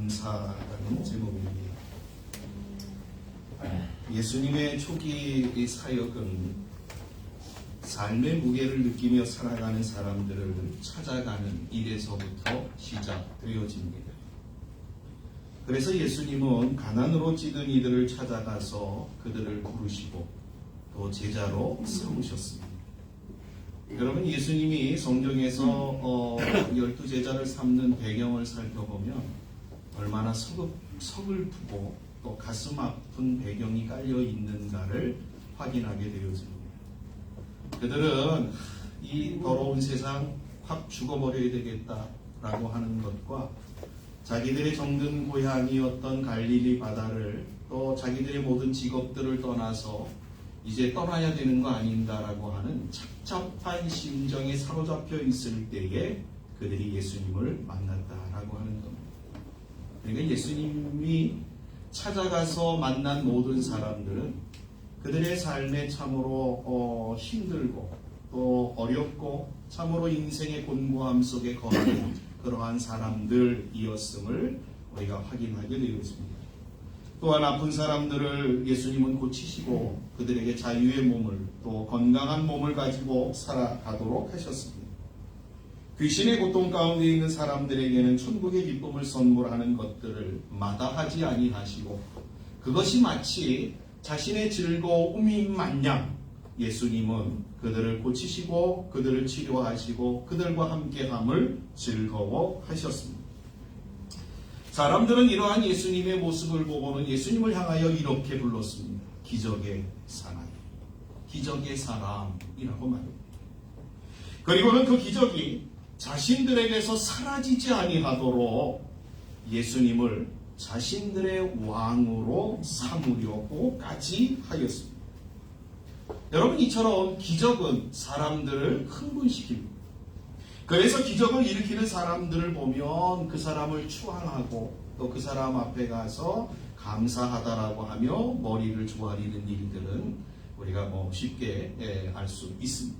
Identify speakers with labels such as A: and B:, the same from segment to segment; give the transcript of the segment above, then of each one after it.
A: 감사라는 제목입니다. 예수님의 초기 사역은 삶의 무게를 느끼며 살아가는 사람들을 찾아가는 일에서부터 시작되어집니다. 그래서 예수님은 가난으로 찌든 이들을 찾아가서 그들을 부르시고 또 제자로 삼으셨습니다. 여러분, 예수님이 성경에서 12제자를 삼는 배경을 살펴보면 얼마나 서글프고 또 가슴 아픈 배경이 깔려 있는가를 확인하게 되어집니다. 그들은 이 더러운 세상 확 죽어버려야 되겠다라고 하는 것과 자기들의 정든 고향이었던 갈릴리 바다를 또 자기들의 모든 직업들을 떠나서 이제 떠나야 되는 거 아닌가라고 하는 착잡한 심정에 사로잡혀 있을 때에 그들이 예수님을 만났다라고 하는 겁니다. 그러니까 예수님이 찾아가서 만난 모든 사람들은 그들의 삶에 참으로 힘들고 또 어렵고 참으로 인생의 곤고함 속에 거하는 그러한 사람들이었음을 우리가 확인하게 되었습니다. 또한 아픈 사람들을 예수님은 고치시고 그들에게 자유의 몸을 또 건강한 몸을 가지고 살아가도록 하셨습니다. 귀신의 고통 가운데 있는 사람들에게는 천국의 기쁨을 선물하는 것들을 마다하지 아니하시고 그것이 마치 자신의 즐거움인 마냥 예수님은 그들을 고치시고 그들을 치료하시고 그들과 함께함을 즐거워하셨습니다. 사람들은 이러한 예수님의 모습을 보고는 예수님을 향하여 이렇게 불렀습니다. 기적의 사나이, 기적의 사람이라고 말합니다. 그리고는 그 기적이 자신들에게서 사라지지 아니하도록 예수님을 자신들의 왕으로 삼으려고까지 하였습니다. 여러분, 이처럼 기적은 사람들을 흥분시킵니다. 그래서 기적을 일으키는 사람들을 보면 그 사람을 추앙하고 또 그 사람 앞에 가서 감사하다라고 하며 머리를 조아리는 일들은 우리가 쉽게 알 수 있습니다.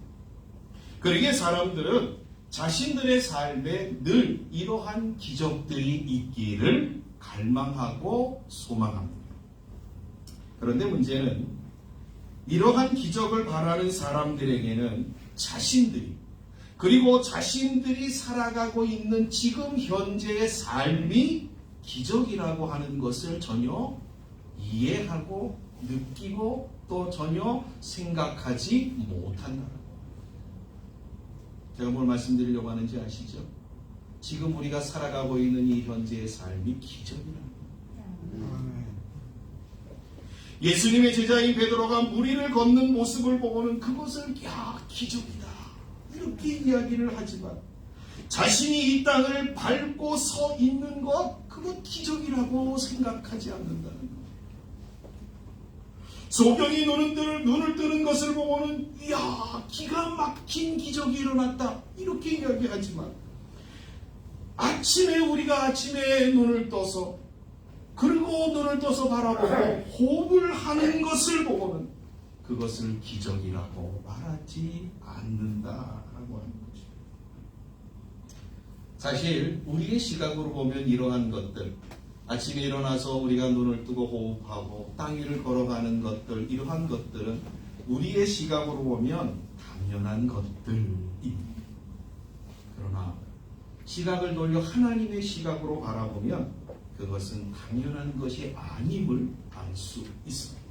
A: 그러기에 사람들은 자신들의 삶에 늘 이러한 기적들이 있기를 갈망하고 소망합니다. 그런데 문제는 이러한 기적을 바라는 사람들에게는 자신들이 그리고 자신들이 살아가고 있는 지금 현재의 삶이 기적이라고 하는 것을 전혀 이해하고 느끼고 또 전혀 생각하지 못한다. 제가 뭘 말씀드리려고 하는지 아시죠? 지금 우리가 살아가고 있는 이 현재의 삶이 기적이랍니다. 예수님의 제자인 베드로가 물 위를 걷는 모습을 보고는 그것을 기적이다 이렇게 이야기를 하지만 자신이 이 땅을 밟고 서 있는 것 그것 기적이라고 생각하지 않는다는 것. 소경이 눈을 뜨는 것을 보고는 기가 막힌 기적이 일어났다 이렇게 이야기하지만 우리가 아침에 눈을 떠서 그리고 눈을 떠서 바라보고 호흡을 하는 것을 보고는 그것을 기적이라고 말하지 않는다라고 하는 거죠. 사실 우리의 시각으로 보면 이러한 것들, 아침에 일어나서 우리가 눈을 뜨고 호흡하고 땅 위를 걸어가는 것들, 이러한 것들은 우리의 시각으로 보면 당연한 것들입니다. 그러나 시각을 돌려 하나님의 시각으로 바라보면 그것은 당연한 것이 아님을 알 수 있습니다.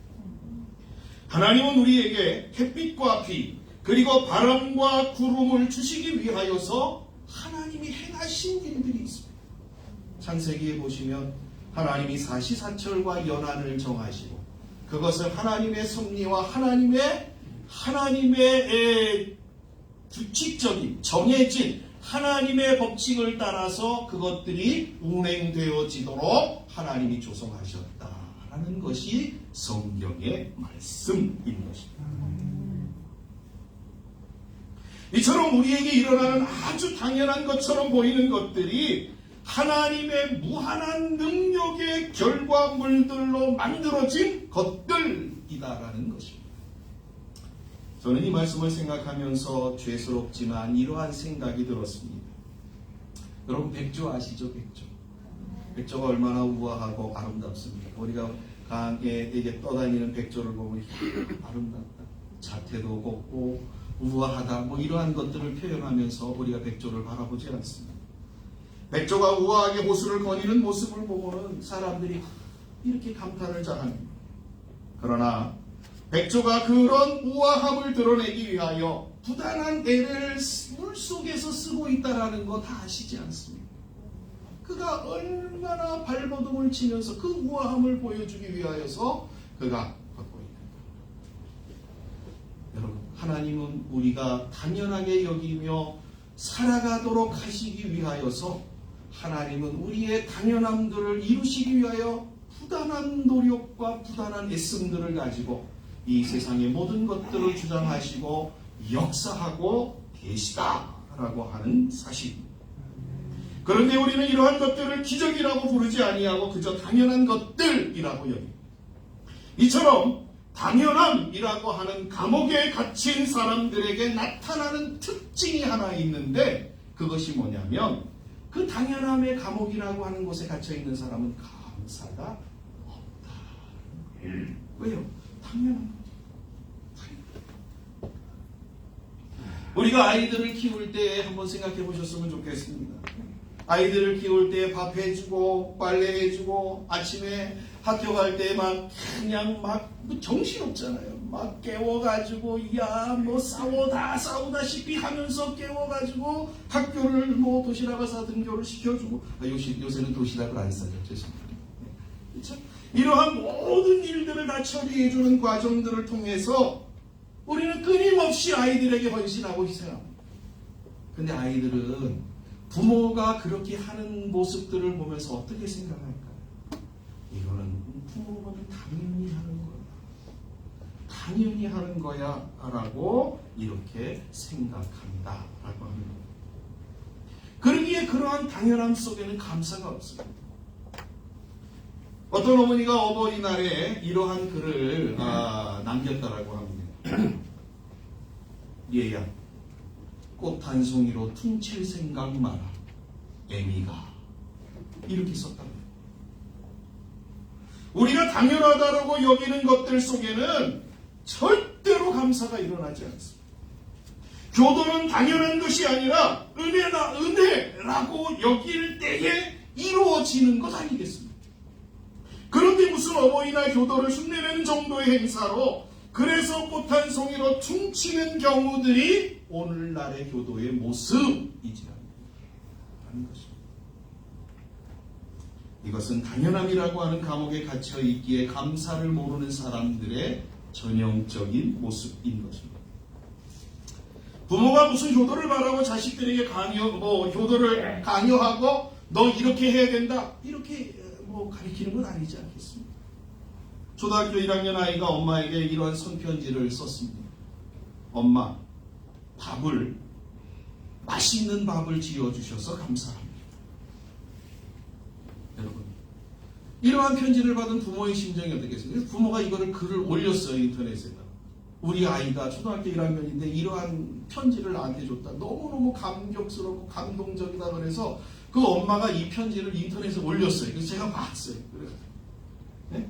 A: 하나님은 우리에게 햇빛과 비 그리고 바람과 구름을 주시기 위하여서 하나님이 행하신 일들이 있습니다. 창세기에 보시면 하나님이 사시사철과 연한을 정하시고 그것을 하나님의 섭리와 하나님의 규칙적인 정해진 하나님의 법칙을 따라서 그것들이 운행되어지도록 하나님이 조성하셨다라는 것이 성경의 말씀인 것입니다. 이처럼 우리에게 일어나는 아주 당연한 것처럼 보이는 것들이 하나님의 무한한 능력의 결과물들로 만들어진 것들이다라는 것입니다. 저는 이 말씀을 생각하면서 죄스럽지만 이러한 생각이 들었습니다. 여러분 백조 아시죠? 백조가 얼마나 우아하고 아름답습니까? 우리가 강에 이게 떠다니는 백조를 보면 아름답다, 자태도 곱고 우아하다, 뭐 이러한 것들을 표현하면서 우리가 백조를 바라보지 않습니다. 백조가 우아하게 호수를 거니는 모습을 보고는 사람들이 이렇게 감탄을 자합니다. 그러나 백조가 그런 우아함을 드러내기 위하여 부단한 애를 물속에서 쓰고 있다는 거 다 아시지 않습니까? 그가 얼마나 발버둥을 치면서 그 우아함을 보여주기 위하여서 그가 걷고 있는 거예요. 여러분, 하나님은 우리가 당연하게 여기며 살아가도록 하시기 위하여서 하나님은 우리의 당연함들을 이루시기 위하여 부단한 노력과 부단한 애씀들을 가지고 이 세상의 모든 것들을 주장하시고 역사하고 계시다라고 하는 사실입니다. 그런데 우리는 이러한 것들을 기적이라고 부르지 아니하고 그저 당연한 것들이라고 여깁니다. 이처럼 당연함이라고 하는 감옥에 갇힌 사람들에게 나타나는 특징이 하나 있는데 그것이 뭐냐면 그 당연함의 감옥이라고 하는 곳에 갇혀있는 사람은 감사가 없다. 왜요? 당연한 거죠. 우리가 아이들을 키울 때 한번 생각해 보셨으면 좋겠습니다. 아이들을 키울 때 밥 해주고 빨래 해주고 아침에 학교 갈 때 막 그냥 막 정신없잖아요. 막 깨워가지고 야 뭐 싸우다시피 하면서 깨워가지고 학교를 뭐 도시락을 싸 등교를 시켜주고 요새는 도시락을 안 싸죠. 죄송합니다. 그렇죠? 이러한 모든 일들을 다 처리해주는 과정들을 통해서 우리는 끊임없이 아이들에게 헌신하고 희생합니다. 근데 아이들은 부모가 그렇게 하는 모습들을 보면서 어떻게 생각할까요? 이거는 부모가 당연히 하는 거야. 당연히 하는 거야 라고 이렇게 생각한다 라고 합니다. 그러기에 그러한 당연함 속에는 감사가 없습니다. 어떤 어머니가 어버이날에 이러한 글을 남겼다라고 합니다. 얘야, 꽃 한 송이로 퉁칠 생각 마라. 애미가. 이렇게 썼답니다. 우리가 당연하다라고 여기는 것들 속에는 절대로 감사가 일어나지 않습니다. 교도는 당연한 것이 아니라 은혜다, 은혜라고 여길 때에 이루어지는 것 아니겠습니까? 그런데 무슨 어버이날 교도를 흉내내는 정도의 행사로 그래서 꽃 한 송이로 퉁치는 경우들이 오늘날의 교도의 모습이지 않는 것입니다. 이것은 당연함이라고 하는 감옥에 갇혀 있기에 감사를 모르는 사람들의 전형적인 모습인 것입니다. 부모가 무슨 효도를 바라고 자식들에게 효도를 강요하고 너 이렇게 해야 된다 이렇게 가르치는 건 아니지 않겠습니까? 초등학교 1학년 아이가 엄마에게 이러한 손편지를 썼습니다. 엄마, 맛있는 밥을 지어주셔서 감사합니다. 여러분, 이러한 편지를 받은 부모의 심정이 어떻겠습니까? 부모가 이거를 글을 올렸어요, 인터넷에다. 우리 아이가 초등학교 1학년인데 이러한 편지를 나한테 줬다. 너무너무 감격스럽고 감동적이다 그래서 그 엄마가 이 편지를 인터넷에 올렸어요. 그래서 제가 봤어요. 네?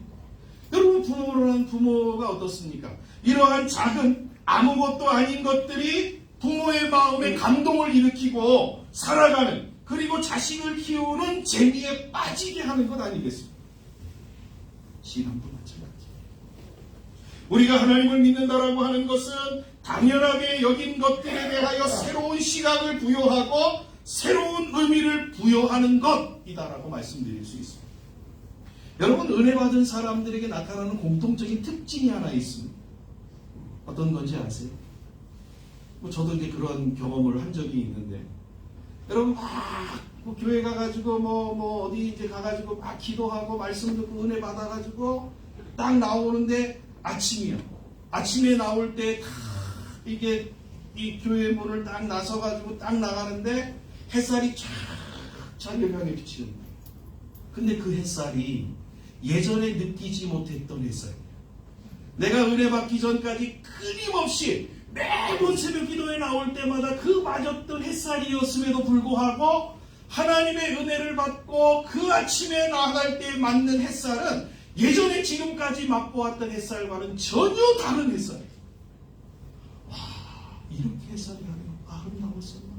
A: 여러분, 부모라는 부모가 어떻습니까? 이러한 작은 아무것도 아닌 것들이 부모의 마음에 감동을 일으키고 살아가는, 그리고 자식을 키우는 재미에 빠지게 하는 것 아니겠습니까? 신앙도 마찬가지. 우리가 하나님을 믿는다라고 하는 것은 당연하게 여긴 것들에 대하여 새로운 시각을 부여하고 새로운 의미를 부여하는 것이다라고 말씀드릴 수 있습니다. 여러분, 은혜 받은 사람들에게 나타나는 공통적인 특징이 하나 있습니다. 어떤 건지 아세요? 저도 이제 그런 경험을 한 적이 있는데, 여러분 교회 가가지고 어디 이제 가가지고 막 기도하고 말씀 듣고 은혜 받아가지고 딱 나오는데 아침이요. 아침에 나올 때 이게 이 교회 문을 딱 나서가지고 딱 나가는데 햇살이 쫙 자기를 향해 비치는 거예요. 근데 그 햇살이 예전에 느끼지 못했던 햇살이에요. 내가 은혜 받기 전까지 끊임없이 매번 새벽 기도에 나올 때마다 그 맞았던 햇살이었음에도 불구하고 하나님의 은혜를 받고 그 아침에 나아갈 때 맞는 햇살은 예전에 지금까지 맛보았던 햇살과는 전혀 다른 햇살이에요. 와, 이렇게 햇살이 아름다웠었나?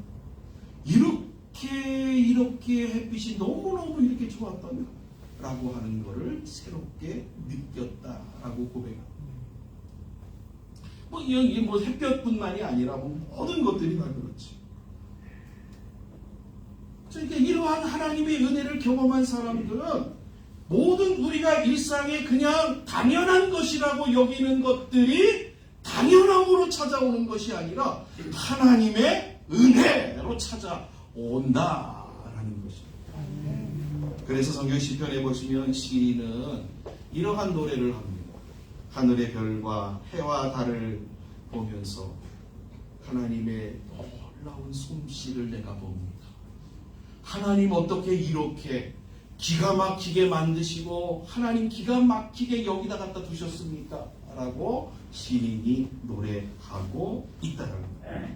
A: 이렇게 햇빛이 너무너무 이렇게 좋았던가? 라고 하는 것을 새롭게 느꼈다라고 고백합니다. 이게 햇볕뿐만이 아니라 모든 것들이 다 그렇지. 그러니까 이러한 하나님의 은혜를 경험한 사람들은 모든 우리가 일상에 그냥 당연한 것이라고 여기는 것들이 당연함으로 찾아오는 것이 아니라 하나님의 은혜로 찾아온다라는 것입니다. 그래서 성경 시편에 보시면 시인은 이러한 노래를 합니다. 하늘의 별과 해와 달을 보면서 하나님의 놀라운 솜씨를 내가 봅니다. 하나님 어떻게 이렇게 기가 막히게 만드시고 하나님 기가 막히게 여기다 갖다 두셨습니까? 라고 시인이 노래하고 있다는 거예요.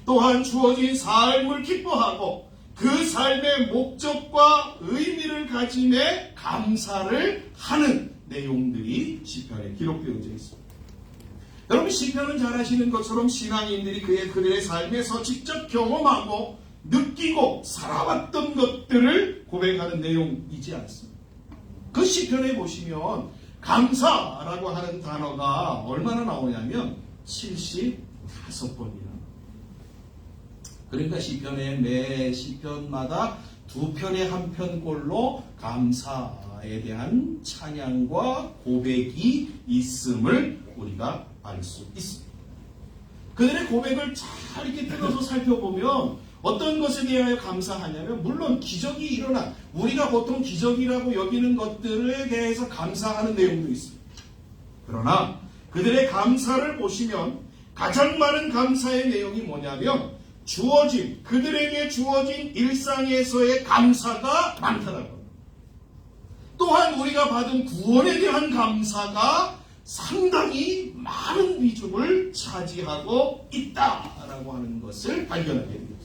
A: 또한 주어진 삶을 기뻐하고 그 삶의 목적과 의미를 가짐에 감사를 하는 내용들이 시편에 기록되어져 있습니다. 여러분, 시편은 잘 아시는 것처럼 신앙인들이 그들의 삶에서 직접 경험하고 느끼고 살아왔던 것들을 고백하는 내용이지 않습니다. 그 시편에 보시면 감사라고 하는 단어가 얼마나 나오냐면 75번이나. 그러니까 시편의 매 시편마다 두 편의 한 편꼴로 감사에 대한 찬양과 고백이 있음을 우리가 알 수 있습니다. 그들의 고백을 잘 이렇게 뜯어서 살펴보면 어떤 것에 대하여 감사하냐면, 물론 기적이 일어난, 우리가 보통 기적이라고 여기는 것들에 대해서 감사하는 내용도 있습니다. 그러나 그들의 감사를 보시면 가장 많은 감사의 내용이 뭐냐면 그들에게 주어진 일상에서의 감사가 많다는 겁니다. 또한 우리가 받은 구원에 대한 감사가 상당히 많은 비중을 차지하고 있다라고 하는 것을 발견하게 됩니다.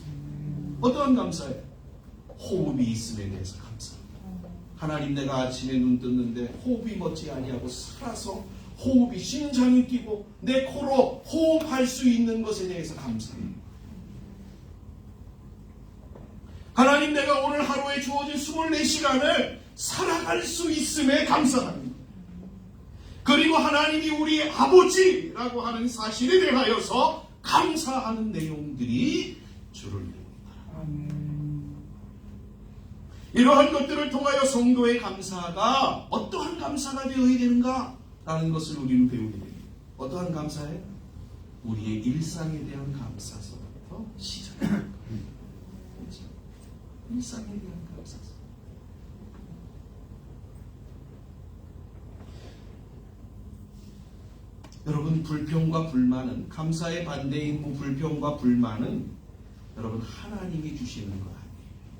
A: 어떠한 감사예요? 호흡이 있음에 대해서 감사합니다. 하나님, 내가 아침에 눈 떴는데 호흡이 멎지 아니하고 살아서 호흡이 심장이 뛰고 내 코로 호흡할 수 있는 것에 대해서 감사합니다. 하나님, 내가 오늘 하루에 주어진 24시간을 살아갈 수 있음에 감사합니다. 그리고 하나님이 우리의 아버지라고 하는 사실에 대하여서 감사하는 내용들이 주를 이룹니다. 이러한 것들을 통하여 성도의 감사가 어떠한 감사가 되어야 되는가? 라는 것을 우리는 배우게 됩니다. 어떠한 감사예요? 우리의 일상에 대한 감사서부터 시작합니다. 일상에 대한 감사서. 여러분, 불평과 불만은, 감사의 반대인 불평과 불만은 여러분 하나님이 주시는 거 아니에요.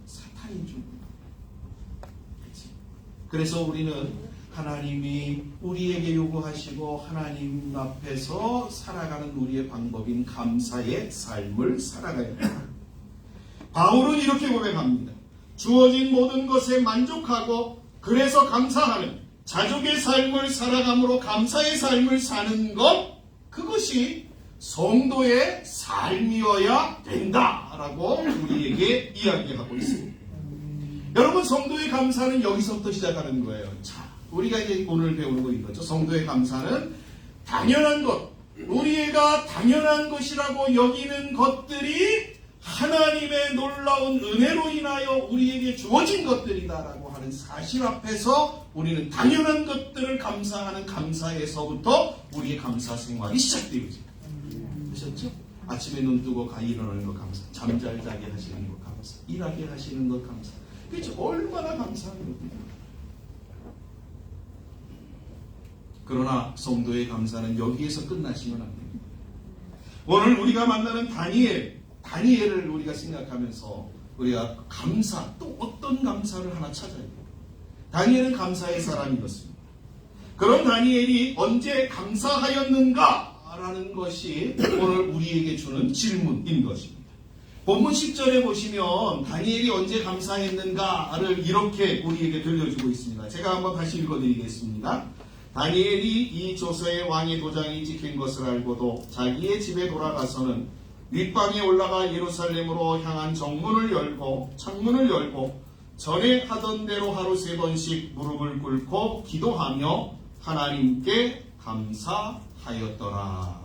A: 사탄이 주는 거. 그래서 우리는 하나님이 우리에게 요구하시고 하나님 앞에서 살아가는 우리의 방법인 감사의 삶을 살아가야 합니다. 바울은 이렇게 고백합니다. 주어진 모든 것에 만족하고 그래서 감사하는 자족의 삶을 살아감으로 감사의 삶을 사는 것, 그것이 성도의 삶이어야 된다라고 우리에게 이야기하고 있습니다. 여러분, 성도의 감사는 여기서부터 시작하는 거예요. 자, 우리가 이제 오늘 배우는 거 이거죠. 성도의 감사는 당연한 것, 우리가 당연한 것이라고 여기는 것들이 하나님의 놀라운 은혜로 인하여 우리에게 주어진 것들이다라고 하는 사실 앞에서 우리는 당연한 것들을 감사하는 감사에서부터 우리의 감사 생활이 시작되어지죠. 그렇죠? 아침에 눈 뜨고 일어나는 것 감사, 잠잘 자게 하시는 것 감사, 일하게 하시는 것 감사. 그렇죠? 얼마나 감사한 것입니다. 그러나 성도의 감사는 여기에서 끝나시면 안 됩니다. 오늘 우리가 만나는 다니엘을 우리가 생각하면서 우리가 감사, 또 어떤 감사를 하나 찾아야 돼요. 다니엘은 감사의 사람이었습니다. 그럼 다니엘이 언제 감사하였는가? 라는 것이 오늘 우리에게 주는 질문인 것입니다. 본문 10절에 보시면 다니엘이 언제 감사했는가를 이렇게 우리에게 들려주고 있습니다. 제가 한번 다시 읽어드리겠습니다. 다니엘이 이 조서의 왕의 도장이 찍힌 것을 알고도 자기의 집에 돌아가서는 윗방에 올라가 예루살렘으로 향한 창문을 열고 전에 하던 대로 하루 3번씩 무릎을 꿇고 기도하며 하나님께 감사하였더라.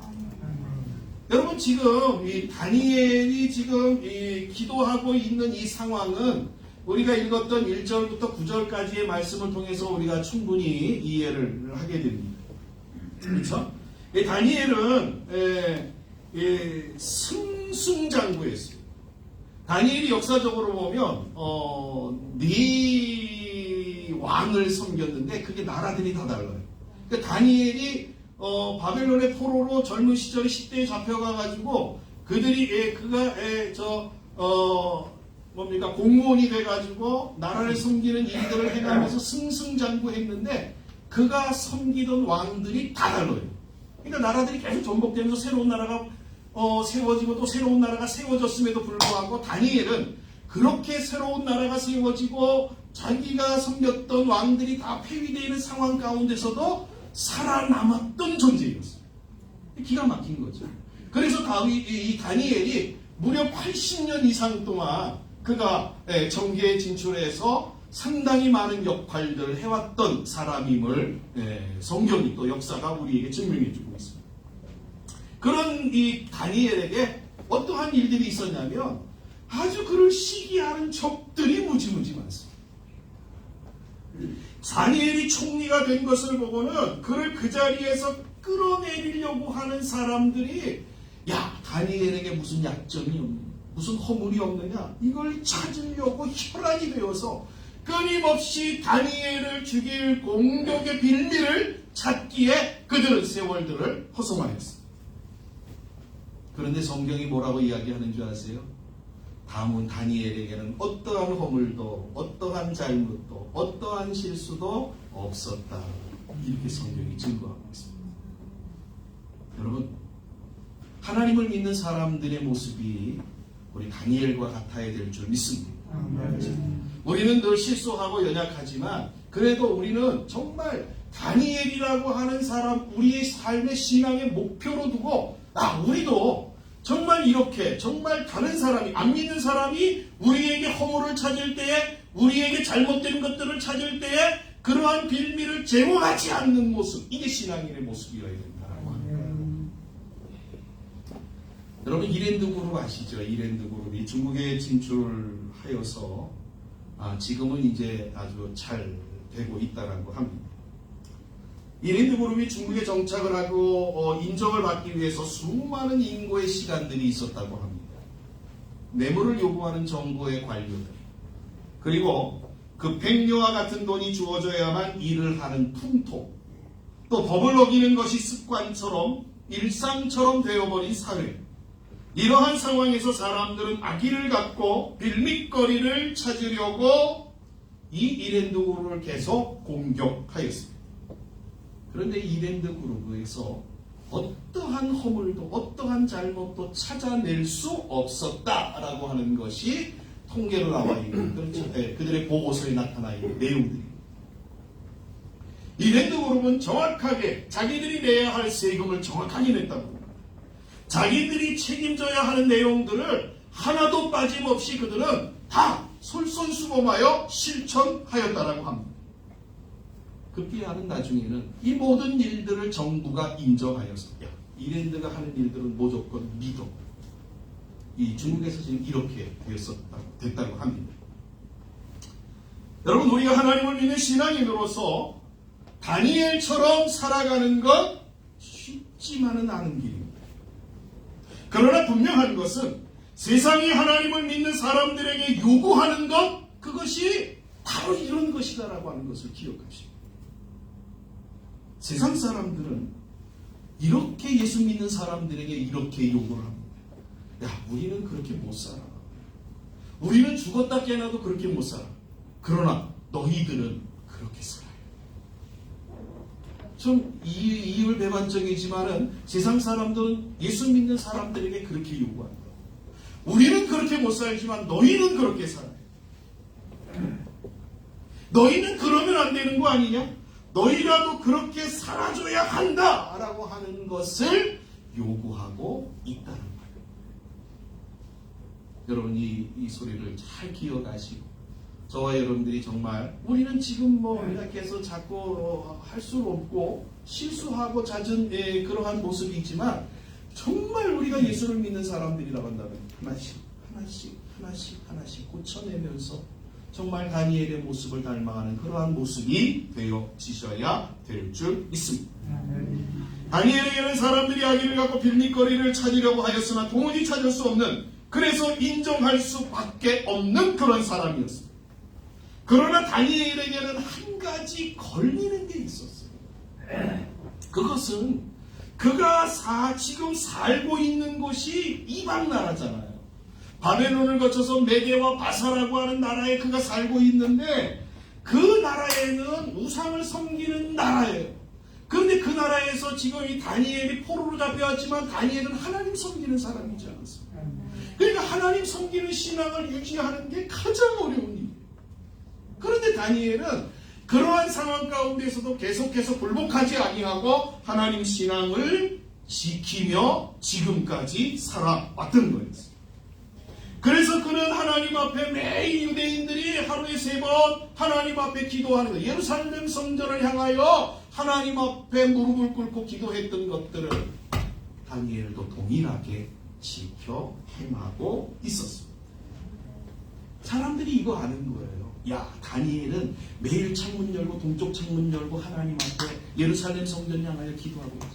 A: 여러분, 지금 이 다니엘이 지금 기도하고 있는 이 상황은 우리가 읽었던 1절부터 9절까지의 말씀을 통해서 우리가 충분히 이해를 하게 됩니다. 그렇죠? 다니엘은 승승장구했어요. 다니엘이 역사적으로 보면 네 왕을 섬겼는데 그게 나라들이 다 달라요. 그러니까 다니엘이 바벨론의 포로로 젊은 시절에 10대에 잡혀가가지고 그들이 공무원이 돼가지고 나라를 섬기는 일들을 해가면서 승승장구했는데 그가 섬기던 왕들이 다 달라요. 그러니까 나라들이 계속 전복되면서 새로운 나라가 세워지고 또 새로운 나라가 세워졌음에도 불구하고 다니엘은 그렇게 새로운 나라가 세워지고 자기가 섬겼던 왕들이 다 폐위되는 상황 가운데서도 살아남았던 존재였어요. 기가 막힌 거죠. 그래서 이 다니엘이 무려 80년 이상 동안 그가 정계에 진출해서 상당히 많은 역할들을 해왔던 사람임을 성경이 또 역사가 우리에게 증명해주고 있습니다. 그런 이 다니엘에게 어떠한 일들이 있었냐면 아주 그를 시기하는 적들이 무지무지 많습니다. 다니엘이 총리가 된 것을 보고는 그를 그 자리에서 끌어내리려고 하는 사람들이 다니엘에게 무슨 약점이 없느냐, 무슨 허물이 없느냐, 이걸 찾으려고 혈안이 되어서 끊임없이 다니엘을 죽일 공격의 빌미를 찾기에 그들은 세월들을 허송하였습니다. 그런데 성경이 뭐라고 이야기하는 줄 아세요? 다음은 다니엘에게는 어떠한 허물도 어떠한 잘못도 어떠한 실수도 없었다. 이렇게 성경이 증거하고 있습니다. 여러분, 하나님을 믿는 사람들의 모습이 우리 다니엘과 같아야 될 줄 믿습니다. 우리는 늘 실수하고 연약하지만 그래도 우리는 정말 다니엘이라고 하는 사람, 우리의 삶의 신앙의 목표로 두고 우리도 정말 이렇게 정말 다른 사람이, 안 믿는 사람이 우리에게 허물을 찾을 때에, 우리에게 잘못된 것들을 찾을 때에 그러한 빌미를 제공하지 않는 모습, 이게 신앙인의 모습이어야 된다라고 합니다. 여러분, 이랜드 그룹 아시죠? 이랜드 그룹이 중국에 진출하여서 지금은 이제 아주 잘 되고 있다라고 합니다. 이랜드 그룹이 중국에 정착을 하고 인정을 받기 위해서 수많은 인고의 시간들이 있었다고 합니다. 뇌물을 요구하는 정부의 관료들, 그리고 그 백료와 같은 돈이 주어져야만 일을 하는 풍토, 또 법을 어기는 것이 습관처럼 일상처럼 되어버린 사회, 이러한 상황에서 사람들은 악의를 갖고 빌믹거리를 찾으려고 이 이랜드 그룹을 계속 공격하였습니다. 그런데 이랜드 그룹에서 어떠한 허물도 어떠한 잘못도 찾아낼 수 없었다라고 하는 것이 통계로 나와 있는 그들의 보고서에 나타나 있는 내용들입니다. 이랜드 그룹은 정확하게 자기들이 내야 할 세금을 정확하게 냈다고 합니다. 자기들이 책임져야 하는 내용들을 하나도 빠짐없이 그들은 다 솔선수범하여 실천하였다라고 합니다. 급기야는 나중에는 이 모든 일들을 정부가 인정하여서 이랜드가 하는 일들은 무조건 믿어. 이 중국에서 지금 이렇게 됐다고 합니다. 여러분, 우리가 하나님을 믿는 신앙인으로서 다니엘처럼 살아가는 건 쉽지만은 않은 길입니다. 그러나 분명한 것은 세상이 하나님을 믿는 사람들에게 요구하는 것, 그것이 바로 이런 것이다라고 하는 것을 기억하십시오. 세상 사람들은 이렇게 예수 믿는 사람들에게 이렇게 요구를 합니다. 우리는 그렇게 못 살아. 우리는 죽었다 깨어나도 그렇게 못 살아. 그러나 너희들은 그렇게 살아요. 좀 이율배반적이지만은 세상 사람들은 예수 믿는 사람들에게 그렇게 요구합니다. 우리는 그렇게 못 살지만 너희는 그렇게 살아요. 너희는 그러면 안 되는 거 아니냐? 너희라도 그렇게 살아줘야 한다 라고 하는 것을 요구하고 있다는 거예요. 여러분 이 소리를 잘 기억하시고 저와 여러분들이 정말 우리는 지금 이렇게 해서 자꾸 할 수 없고 실수하고 잦은 그러한 모습이 있지만 정말 우리가 예수를 믿는 사람들이라고 한다면 하나씩 고쳐내면서 정말 다니엘의 모습을 닮아가는 그러한 모습이 되어지셔야 될 줄 믿습니다. 다니엘에게는 사람들이 아기를 갖고 빌미거리를 찾으려고 하였으나 도무지 찾을 수 없는, 그래서 인정할 수밖에 없는 그런 사람이었습니다. 그러나 다니엘에게는 한 가지 걸리는 게 있었어요. 그것은 그가 지금 살고 있는 곳이 이방 나라잖아요. 바벨론을 거쳐서 메대와 바사라고 하는 나라에 그가 살고 있는데 그 나라에는 우상을 섬기는 나라예요. 그런데 그 나라에서 지금 이 다니엘이 포로로 잡혀왔지만 다니엘은 하나님 섬기는 사람이지 않았습니다. 그러니까 하나님 섬기는 신앙을 유지하는 게 가장 어려운 일이에요. 그런데 다니엘은 그러한 상황 가운데서도 계속해서 굴복하지 아니하고 하나님 신앙을 지키며 지금까지 살아왔던 거였어요. 그래서 그는 하나님 앞에 매일 유대인들이 하루에 3번 하나님 앞에 기도하는 것, 예루살렘 성전을 향하여 하나님 앞에 무릎을 꿇고 기도했던 것들을 다니엘도 동일하게 지켜 행하고 있었습니다. 사람들이 이거 아는 거예요. 야, 다니엘은 매일 창문 열고 동쪽 창문 열고 하나님 앞에 예루살렘 성전 향하여 기도하고 있어.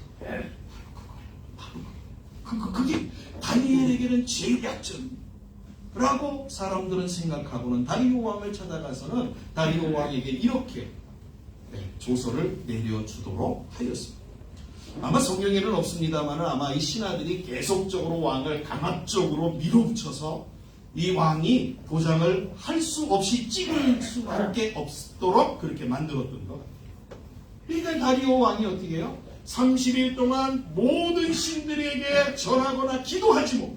A: 그게 다니엘에게는 제일 약점이라고 사람들은 생각하고는 다리오 왕을 찾아가서는 다리오 왕에게 이렇게 조서를 내려주도록 하였습니다. 아마 성경에는 없습니다만 아마 이 신하들이 계속적으로 왕을 강압적으로 밀어붙여서 이 왕이 도장을 할 수 없이 찍을 수밖에 없도록 그렇게 만들었던 것 같아요. 그러니까 다리오 왕이 어떻게 해요? 30일 동안 모든 신들에게 절하거나 기도하지 못,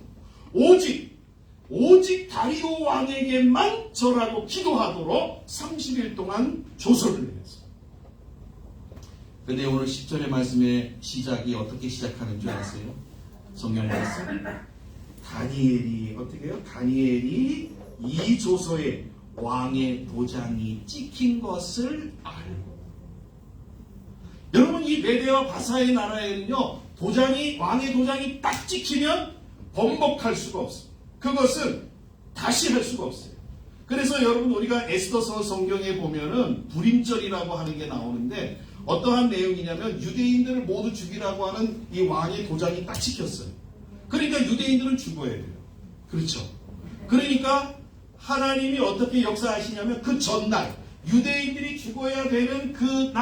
A: 오직 다리오 왕에게만 절하고 기도하도록 30일 동안 조서를 내렸어요. 근데 오늘 10절의 말씀의 시작이 어떻게 시작하는 줄 아세요? 성경 말씀. 다니엘이 어떻게 해요? 다니엘이 이 조서에 왕의 도장이 찍힌 것을 알고. 여러분, 이 메대와 바사의 나라에는요, 왕의 도장이 딱 찍히면 번복할 수가 없어요. 그것은 다시 할 수가 없어요. 그래서 여러분, 우리가 에스더서 성경에 보면은 불임절이라고 하는 게 나오는데 어떠한 내용이냐면 유대인들을 모두 죽이라고 하는 이 왕의 도장이 딱 찍혔어요. 그러니까 유대인들은 죽어야 돼요. 그렇죠. 그러니까 하나님이 어떻게 역사하시냐면 그 전날, 유대인들이 죽어야 되는 그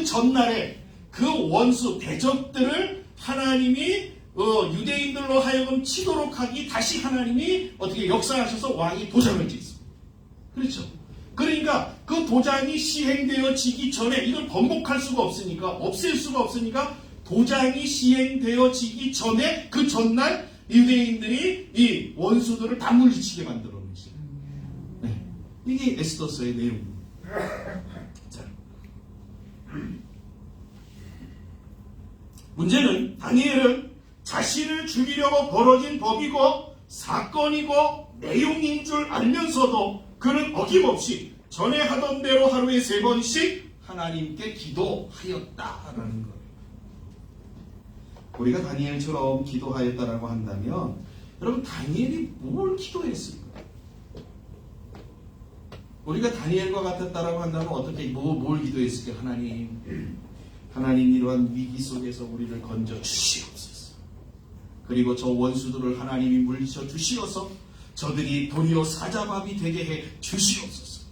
A: 전날에 그 원수, 대적들을 하나님이 유대인들로 하여금 치도록 하기 다시 하나님이 어떻게 역사하셔서 왕이 도장을 찍습니다. 그렇죠. 그러니까 그 도장이 시행되어지기 전에 이걸 번복할 수가 없으니까, 없앨 수가 없으니까 도장이 시행되어지기 전에 그 전날 유대인들이 이 원수들을 다 물리치게 만들어 놓은 것이에요. 네. 이게 에스더서의 내용입니다. 자, 문제는 다니엘은 자신을 죽이려고 벌어진 법이고 사건이고 내용인 줄 알면서도 그는 어김없이 전에 하던 대로 하루에 3번씩 하나님께 기도하였다라는 거예요. 우리가 다니엘처럼 기도하였다라고 한다면 여러분, 다니엘이 뭘 기도했을까요? 우리가 다니엘과 같았다라고 한다면 어떻게 뭘 기도했을까요? 하나님 이러한 위기 속에서 우리를 건져 주시옵소서. 그리고 저 원수들을 하나님이 물리쳐 주시어서 저들이 도리어 사자밥이 되게 해 주시옵소서.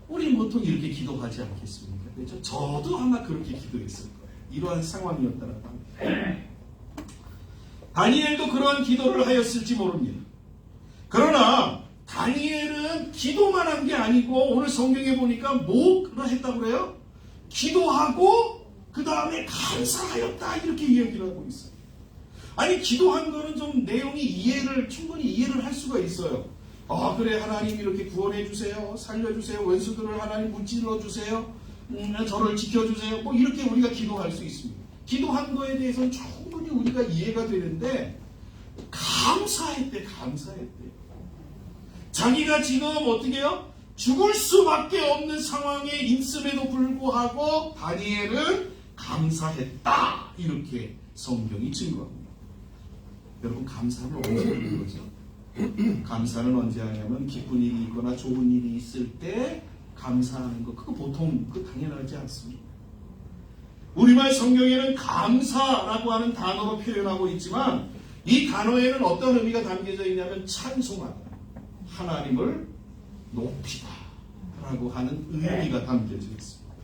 A: 우리는 보통 이렇게 기도하지 않겠습니까? 그렇죠? 저도 아마 그렇게 기도했을 거예요. 이러한 상황이었다라고 합니다. 다니엘도 그러한 기도를 하였을지 모릅니다. 그러나 다니엘은 기도만 한 게 아니고 오늘 성경에 보니까 뭐라 했다고 그래요? 기도하고 그 다음에 감사하였다 이렇게 이야기를 하고 있어요. 아니 기도한 거는 좀 내용이 충분히 이해를 할 수가 있어요. 아 그래 하나님 이렇게 구원해 주세요, 살려주세요, 원수들을 하나님 무찔러 주세요, 저를 지켜주세요. 뭐 이렇게 우리가 기도할 수 있습니다. 기도한 거에 대해서는 충분히 우리가 이해가 되는데 감사했대. 자기가 지금 어떻게 해요? 죽을 수밖에 없는 상황에 있음에도 불구하고 다니엘은 감사했다. 이렇게 성경이 증거합니다. 여러분 감사는 언제 하는 거죠? 감사는 언제 하냐면 기쁜 일이 있거나 좋은 일이 있을 때 감사하는 거. 그거 보통 당연하지 않습니다. 우리말 성경에는 감사라고 하는 단어로 표현하고 있지만 이 단어에는 어떤 의미가 담겨져 있냐면 찬송하다, 하나님을 높이다 라고 하는 의미가 담겨져 있습니다.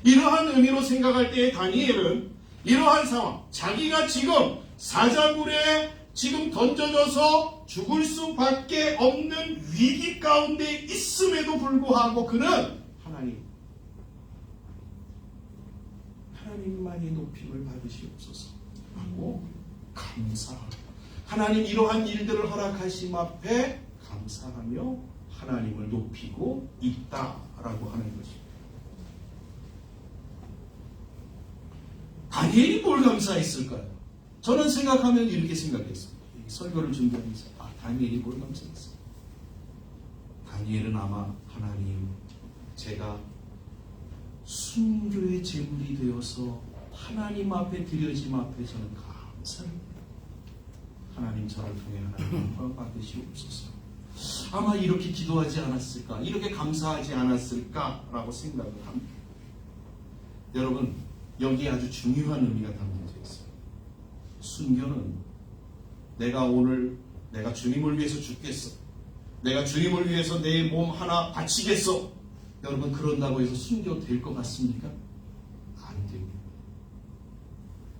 A: 이러한 의미로 생각할 때 다니엘은 이러한 상황, 자기가 지금 사자굴에 지금 던져져서 죽을 수밖에 없는 위기 가운데 있음에도 불구하고 그는 하나님만이 높임을 받으시옵소서 하고 감사하고, 하나님 이러한 일들을 허락하심 앞에 감사하며 하나님을 높이고 있다라고 하는 것입니다. 다니엘이 뭘 감사했을까요? 저는 생각하면 이렇게 생각했습니다. 설교를 준비하면서 다니엘이 뭘 감사했어요? 다니엘은 아마 하나님, 제가 순교의 제물이 되어서 하나님 앞에 드려짐 앞에 저는 감사를 해요. 하나님 저를 통해 하나님 영광 받으시옵소서. 아마 이렇게 기도하지 않았을까, 이렇게 감사하지 않았을까라고 생각을 합니다. 여러분 여기에 아주 중요한 의미가 담겨져 있어요. 순교는 내가 주님을 위해서 죽겠어, 내가 주님을 위해서 내 몸 하나 바치겠어, 여러분 그런다고 해서 순교 될 것 같습니까? 안 됩니다.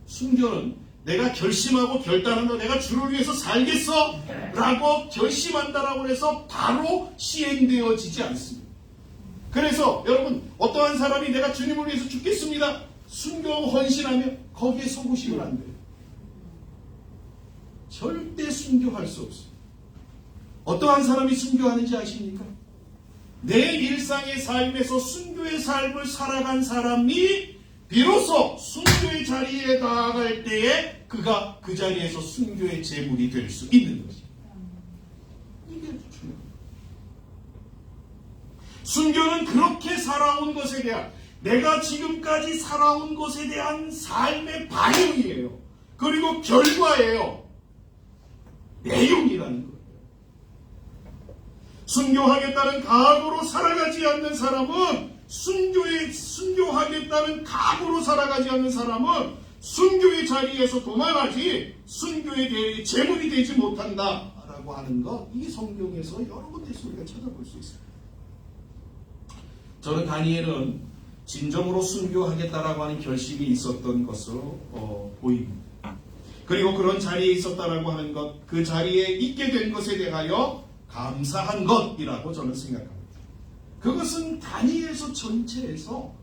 A: 순교는 내가 결심하고 결단한다, 내가 주를 위해서 살겠어 라고 결심한다라고 해서 바로 시행되어지지 않습니다. 그래서 여러분 어떠한 사람이 내가 주님을 위해서 죽겠습니다, 순교하고 헌신하면 거기에 속으시면 안 돼요. 절대 순교할 수 없어요. 어떠한 사람이 순교하는지 아십니까? 내 일상의 삶에서 순교의 삶을 살아간 사람이 비로소 순교의 자리에 나아갈 때에 그가 그 자리에서 순교의 제물이 될 수 있는 것입니다. 이게 중요합니다. 순교는 그렇게 살아온 것에 대한, 내가 지금까지 살아온 것에 대한 삶의 반응이에요. 그리고 결과예요. 내용이라는 거예요. 순교하겠다는 각오로 살아가지 않는 사람은 순교하겠다는 각오로 살아가지 않는 사람은 순교의 자리에서 도망하지 순교의 제물이 되지 못한다라고 하는 것, 이 성경에서 여러 군데서 우리가 찾아볼 수 있습니다. 저는 다니엘은 진정으로 순교하겠다라고 하는 결심이 있었던 것으로 보입니다. 그리고 그런 자리에 있었다라고 하는 것, 그 자리에 있게 된 것에 대하여 감사한 것이라고 저는 생각합니다. 그것은 다니엘서 전체에서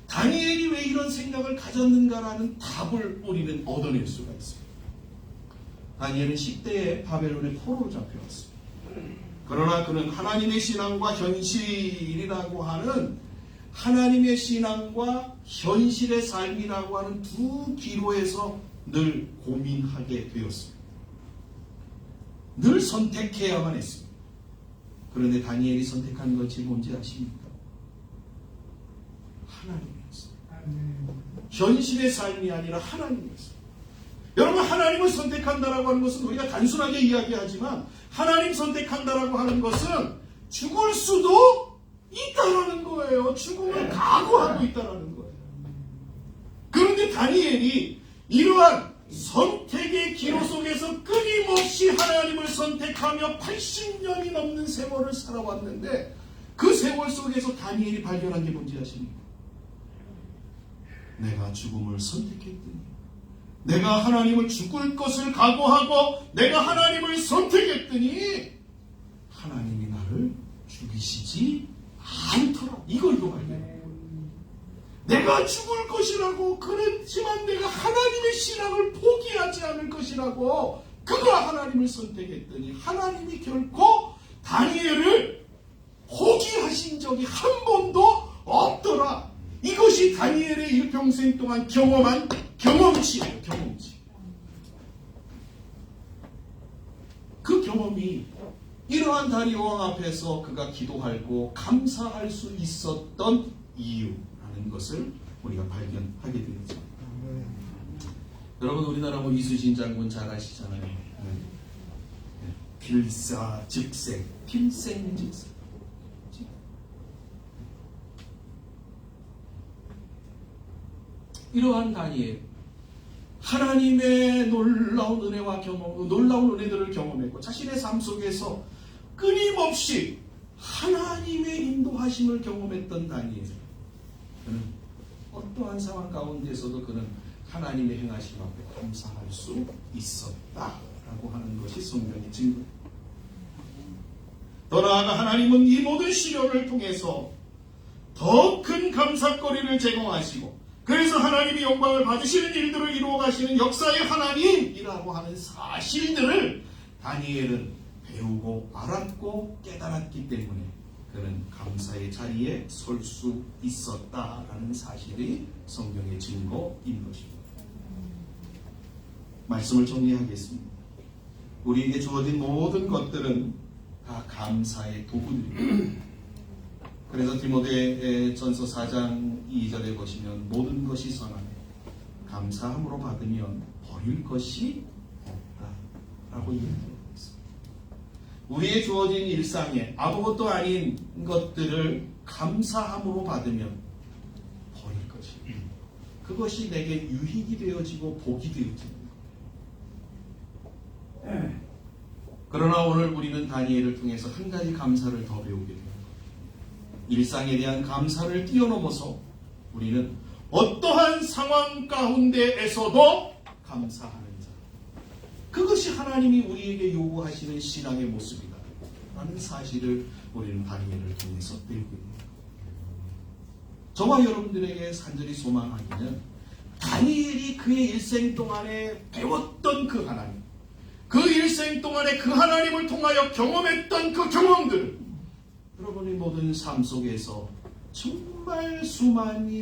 A: 다니엘이 왜 이런 생각을 가졌는가라는 답을 우리는 얻어낼 수가 있습니다. 다니엘은 10대에 바벨론의 포로로 잡혀왔습니다. 그러나 그는 하나님의 신앙과 현실이라고 하는, 하나님의 신앙과 현실의 삶이라고 하는 두 기로에서 늘 고민하게 되었습니다. 늘 선택해야만 했습니다. 그런데 다니엘이 선택한 것이 뭔지 아십니까? 하나님이었어요. 현실의 삶이 아니라 하나님이었어요. 여러분 하나님을 선택한다라고 하는 것은 우리가 단순하게 이야기하지만, 하나님 선택한다라고 하는 것은 죽을 수도 있다라는 거예요. 죽음을 각오하고 있다라는 거예요. 그런데 다니엘이 이러한 선택의 기로 속에서 끊임없이 하나님을 선택하며 80년이 넘는 세월을 살아왔는데, 그 세월 속에서 다니엘이 발견한 게 뭔지 아십니까? 내가 죽음을 선택했더니, 내가 하나님을 죽을 것을 각오하고 내가 하나님을 선택했더니 하나님이 나를 죽이시지 않더라. 이걸 또 발견해요. 내가 죽을 것이라고, 그렇지만 내가 하나님의 신앙을 포기하지 않을 것이라고 그가 하나님을 선택했더니 하나님이 결코 다니엘을 포기하신 적이 한 번도 없더라. 이것이 다니엘의 일평생 동안 경험한 경험치예요. 경험치. 그 경험이 이러한 다리오 왕 앞에서 그가 기도하고 감사할 수 있었던 이유라는 것을 우리가 발견하게 되죠. 여러분, 우리나라 이순신 장군 잘 아시잖아요. 필사즉생, 필생즉생. 이러한 다니엘, 하나님의 놀라운 은혜와 놀라운 은혜들을 경험했고 자신의 삶 속에서 끊임없이 하나님의 인도하심을 경험했던 다니엘. 그는 어떠한 상황 가운데서도 그는 하나님의 행하심 앞에 감사할 수 있었다라고 하는 것이 성경의 증거입니다. 더 나아가 하나님은 이 모든 시련을 통해서 더 큰 감사거리를 제공하시고, 그래서 하나님이 영광을 받으시는 일들을 이루어 가시는 역사의 하나님이라고 하는 사실들을 다니엘은 배우고 알았고 깨달았기 때문에 그는 감사의 자리에 설 수 있었다라는 사실이 성경의 증거인 것입니다. 말씀을 정리하겠습니다. 우리에게 주어진 모든 것들은 다 감사의 도구들입니다. 그래서 디모데전서 4장 2절에 보시면 모든 것이 선하네 감사함으로 받으면 버릴 것이 없다라고 이야기하고 있습니다. 우리의 주어진 일상에 아무것도 아닌 것들을 감사함으로 받으면 버릴 것이, 그것이 내게 유익이 되어지고 복이 되어집니다. 그러나 오늘 우리는 다니엘을 통해서 한 가지 감사를 더 배우게 됩니다. 일상에 대한 감사를 뛰어넘어서 우리는 어떠한 상황 가운데에서도 감사하는 자, 그것이 하나님이 우리에게 요구하시는 신앙의 모습이다 라는 사실을 우리는 다니엘을 통해서 배우게 됩니다. 저와 여러분들에게 간절히 소망하기는 다니엘이 그의 일생 동안에 배웠던 그 하나님, 그 일생 동안에 그 하나님을 통하여 경험했던 그 경험들을 여러분의 모든 삶 속에서 정말 정말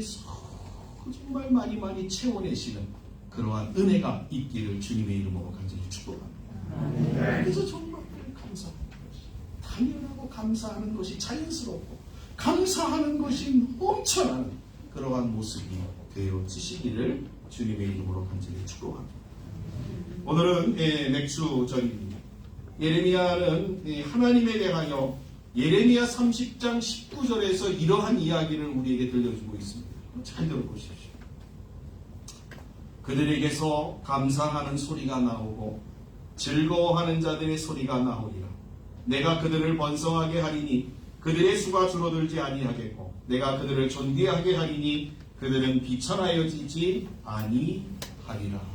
A: 많이 채워내시는 그러한 은혜가 있기를 주님의 이름으로 간절히 축복합니다. 그래서 정말 감사하는 것이, 당연하고 감사하는 것이 자연스럽고 감사하는 것이 넘쳐나는 그러한 모습이 되어지시기를 주님의 이름으로 간절히 축복합니다. 오늘은 맥주절입니다. 예레미야는 하나님에 대하여 예레미야 30장 19절에서 이러한 이야기를 우리에게 들려주고 있습니다. 잘 들어보십시오. 그들에게서 감사하는 소리가 나오고 즐거워하는 자들의 소리가 나오리라. 내가 그들을 번성하게 하리니 그들의 수가 줄어들지 아니하겠고 내가 그들을 존귀하게 하리니 그들은 비천하여지지 아니하리라.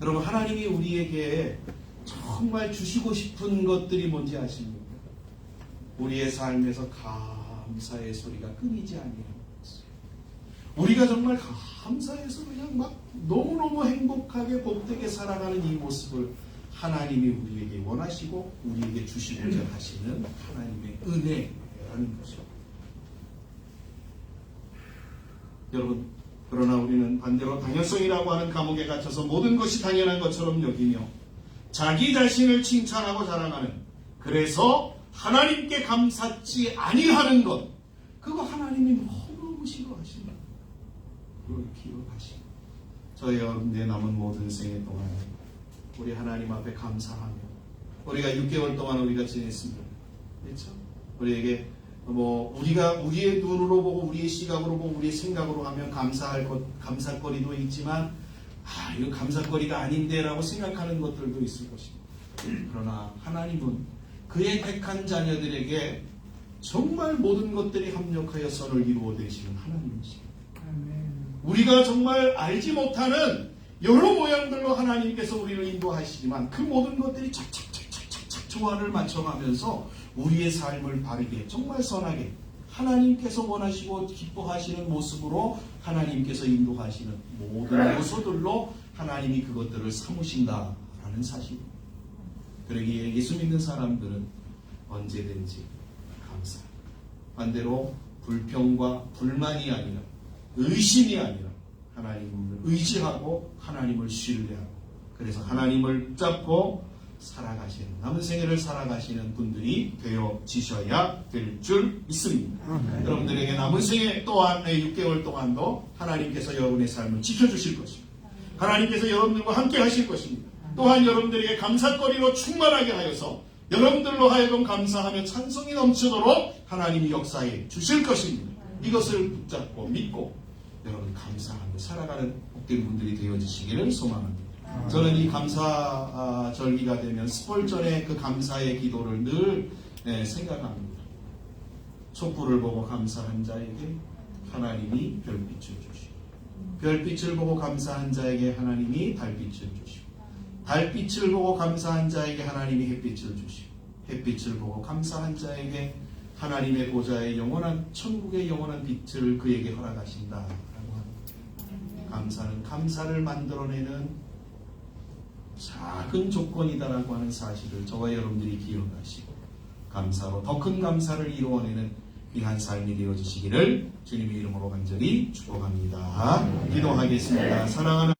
A: 여러분, 하나님이 우리에게 정말 주시고 싶은 것들이 뭔지 아십니까? 우리의 삶에서 감사의 소리가 끊이지 아니하는 것이에요. 우리가 정말 감사해서 그냥 막 너무너무 행복하게 복되게 살아가는 이 모습을 하나님이 우리에게 원하시고 우리에게 주시고자 하시는 하나님의 은혜라는 것이죠. 여러분, 그러나 우리는 반대로 당연성이라고 하는 감옥에 갇혀서 모든 것이 당연한 것처럼 여기며 자기 자신을 칭찬하고 자랑하는, 그래서 하나님께 감사치 아니하는 것, 그거 하나님이 너무 싫어하십니다. 그걸 기억하시고 저희 여러분의 남은 모든 생애 동안 우리 하나님 앞에 감사하며, 우리가 6개월 동안 우리가 지냈습니다. 그렇죠? 우리에게 우리가 우리의 눈으로 보고 우리의 시각으로 보고 우리의 생각으로 하면 감사할 것, 감사거리도 있지만 이건 감사거리가 아닌데라고 생각하는 것들도 있을 것입니다. 그러나 하나님은 그의 택한 자녀들에게 정말 모든 것들이 합력하여 선을 이루어내시는 하나님이십니다. 우리가 정말 알지 못하는 여러 모양들로 하나님께서 우리를 인도하시지만 그 모든 것들이 착착착착착 조화를 맞춰가면서 우리의 삶을 바르게 정말 선하게 하나님께서 원하시고 기뻐하시는 모습으로 하나님께서 인도하시는 모든 요소들로 하나님이 그것들을 삼으신다라는 사실입니다. 그러기에 예수 믿는 사람들은 언제든지 감사. 반대로 불평과 불만이 아니라 의심이 아니라 하나님을 의지하고 하나님을 신뢰하고 그래서 하나님을 붙잡고 살아가시는 남은 생애를 살아가시는 분들이 되어지셔야 될 줄 믿습니다. 여러분들에게 남은 생애 또한 6개월 동안도 하나님께서 여러분의 삶을 지켜주실 것입니다. 하나님께서 여러분들과 함께 하실 것입니다. 또한 여러분들에게 감사거리로 충만하게 하여서 여러분들로 하여금 감사하며 찬송이 넘치도록 하나님이 역사해 주실 것입니다. 이것을 붙잡고 믿고 여러분 감사하며 살아가는 복된 분들이 되어지시기를 소망합니다. 저는 이 감사절기가 되면 스폴전의 그 감사의 기도를 늘 생각합니다. 촛불을 보고 감사한 자에게 하나님이 별빛을 주시고 별빛을 보고 감사한 자에게 하나님이 달빛을 주시고 달빛을 보고 감사한 자에게 하나님이 햇빛을 주시고 햇빛을 보고 감사한 자에게 하나님의 보좌의 영원한 천국의 영원한 빛을 그에게 허락하신다라고 합니다. 감사는 감사를 만들어내는 작은 조건이다라고 하는 사실을 저와 여러분들이 기억하시고 감사로 더 큰 감사를 이루어내는 귀한 삶이 되어주시기를 주님의 이름으로 간절히 축복합니다. 기도하겠습니다. 사랑하는